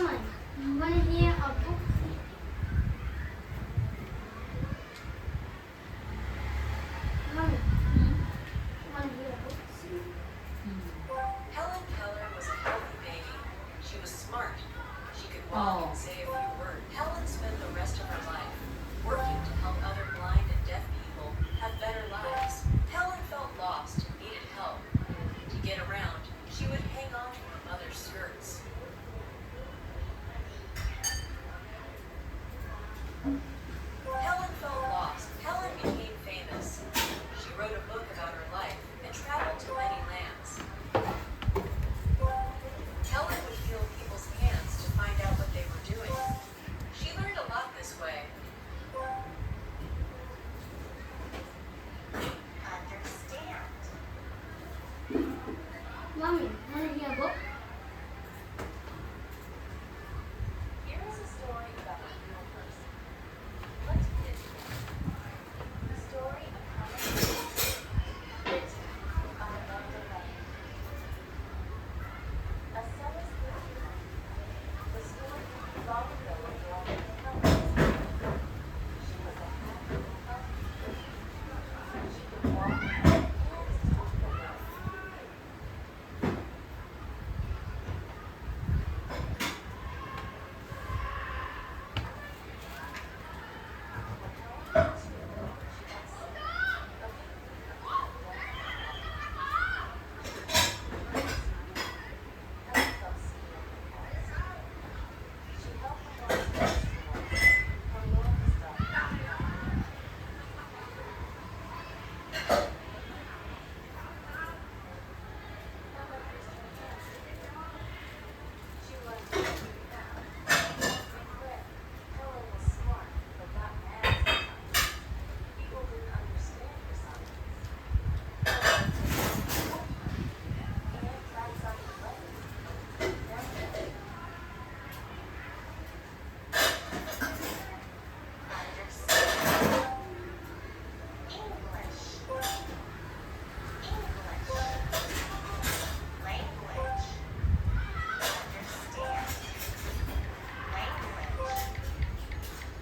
Mom, wanna hear a book? Mommy, wanna hear a book? Helen Keller was a healthy baby. She was smart. She could walk and say a few words. Helen spent the rest of her life working to help other blind and deaf people have better lives. Helen felt lost and needed help. To get around, she would hang on to her mother's skirts. Helen felt lost. Helen became famous. She wrote a book about her life and traveled to many lands. Helen would feel people's hands to find out what they were doing. She learned a lot this way. Understand. Mommy, wanna hear a book? Here is a story about a real person. Let's read it together. The story of Helen written by Amanda Lane. A summer's evening. The story long ago of Helen. She was a happy, healthy baby. She could walk and talk alone.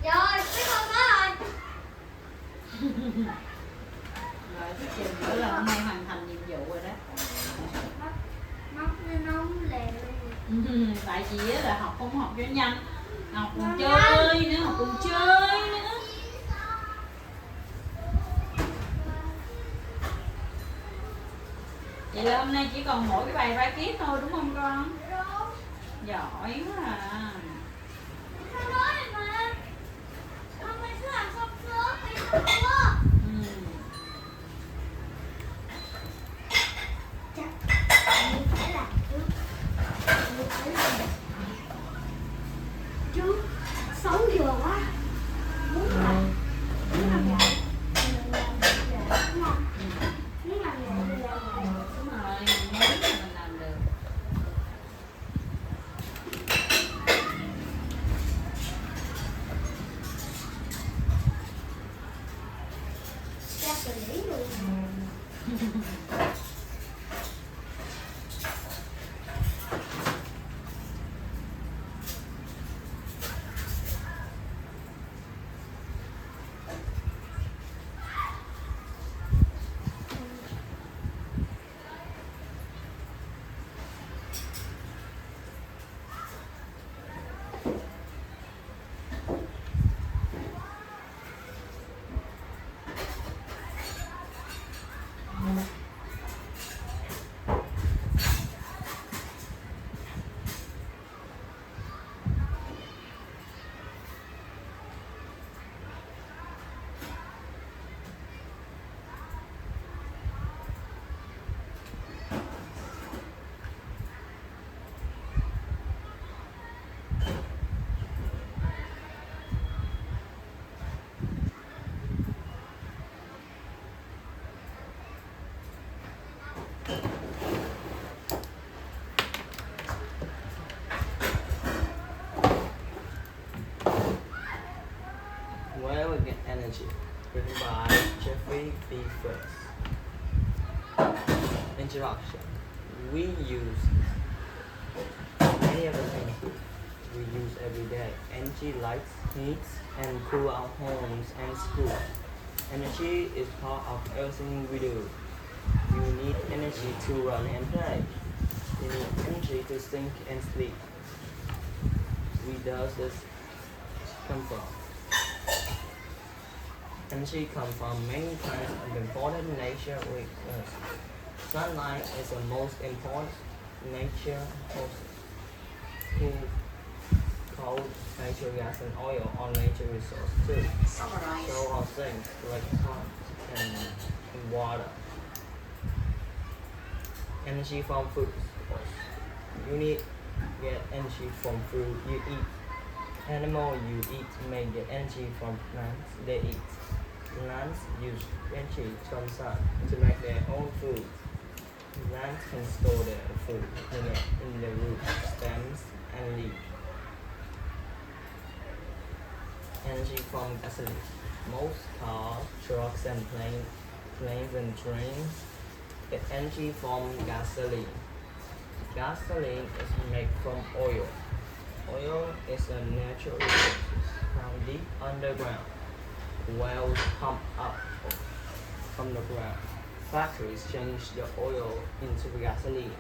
Rồi, tiếp tục thôi. Rồi cái chừng nữa là hôm nay hoàn thành nhiệm vụ rồi đó. Móc nó nóng lè luôn. Tại vì á là học không học cho nhanh, học còn chơi nữa, học còn chơi nữa. Vậy là hôm nay chỉ còn mỗi cái bài vai kiếp thôi đúng không con? Giỏi quá à. Sao nói vậy mà? Hôm nay cứ làm xong sớm đi không có. Chắc mình phải làm trước. Mình phải làm trước 6 giờ quá. Muốn làm vậy. Mình làm vậy đúng không? Muốn làm vậy thì làm vậy. Đúng rồi, muốn là mình làm được. Chắc là nghĩ luôn. Energy, written by Jeffrey B. First. Introduction. We use many of the things energy lights, heats, and cool our homes and schools. Energy is part of everything we do. You need energy to run and play. You need energy to think and sleep. Where does this come from? Energy comes from many kinds of important nature with us. Sunlight is the most important nature source. Who coal, natural gas, and oil are nature resources too. Summarize. So are things like sun and water. Energy from food. You need get energy from food you eat. Animal you eat may get energy from plants they eat. Plants use energy from sun to make their own food. Plants can store their food in the roots, stems, and leaves. Energy from gasoline. Most cars, trucks, and planes and trains get energy from gasoline. Gasoline is made from oil. Oil is a natural resource found deep underground. Wells pump up from the ground. Factories change the oil into gasoline.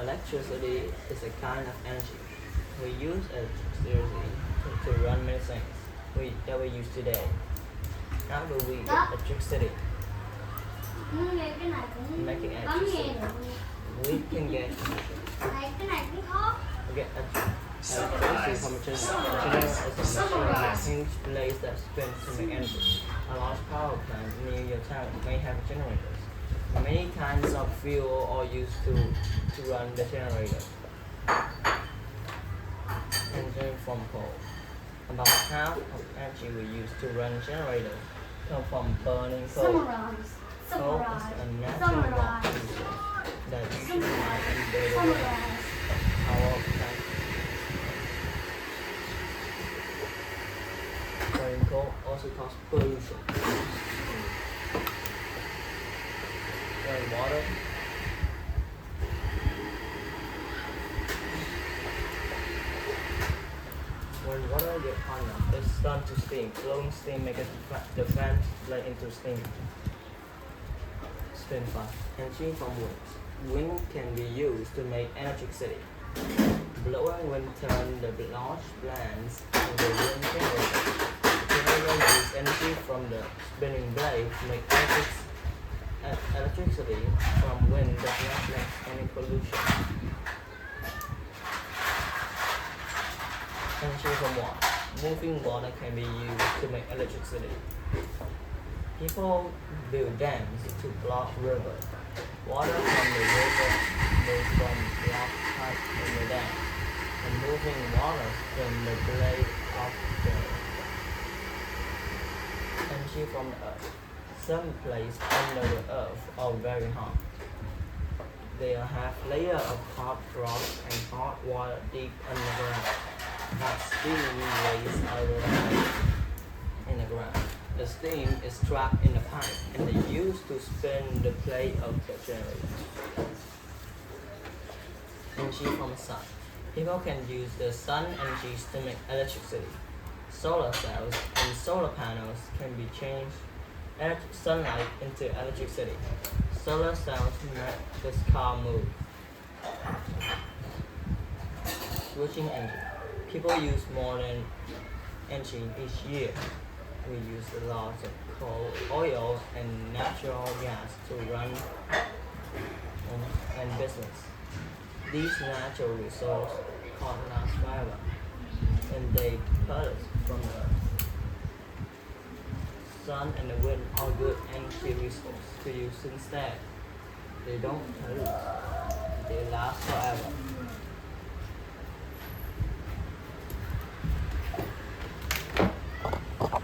Electricity is a kind of energy. We use electricity to run many things that we use today. How do we get electricity? Nghe cái này cũng Making có nghe electricity. được. We can get Này, cái này cũng khó. electricity from a generator is a machine with a huge blade that spins to make energy. A large power plant near your town may have generators. Many kinds of fuel are used to run the generator. Engine from coal. About half of energy we use to run generators come from burning coal. Summarize. Coal is a natural rock resource that usually lies in the Summarize. power plant. Burning coal also causes pollution. Burning water. When water gets hot enough, it starts to steam. Flowing steam makes the fan flow into steam. Spin fast. Energy from winds. Wind can be used to make electricity. Blowing wind turns the large blades in the wind generator. Generator uses energy from the spinning blade to make electricity from wind does not make any pollution. Energy from water. Moving water can be used to make electricity. People build dams to block rivers. Water from the river moves from block pipe in the dam, and moving water from the blade of the energy from the earth. Some places under the earth are very hot. They have layers of hot rock and hot water deep underground. Hot steam rays are in the ground. The steam is trapped in the pipe and they used to spin the plate of the generator. Energy from the sun. People can use the sun energy to make electricity. Solar cells and solar panels can be changed sunlight into electricity. Solar cells make the car move. Switching engine. People use more than engine each year. We use a lot of coal, oil, and natural gas to run and business. These natural resources can't last forever, and they cut us from the earth. Sun and the wind are good energy resources to use instead. They don't pollute. They last forever.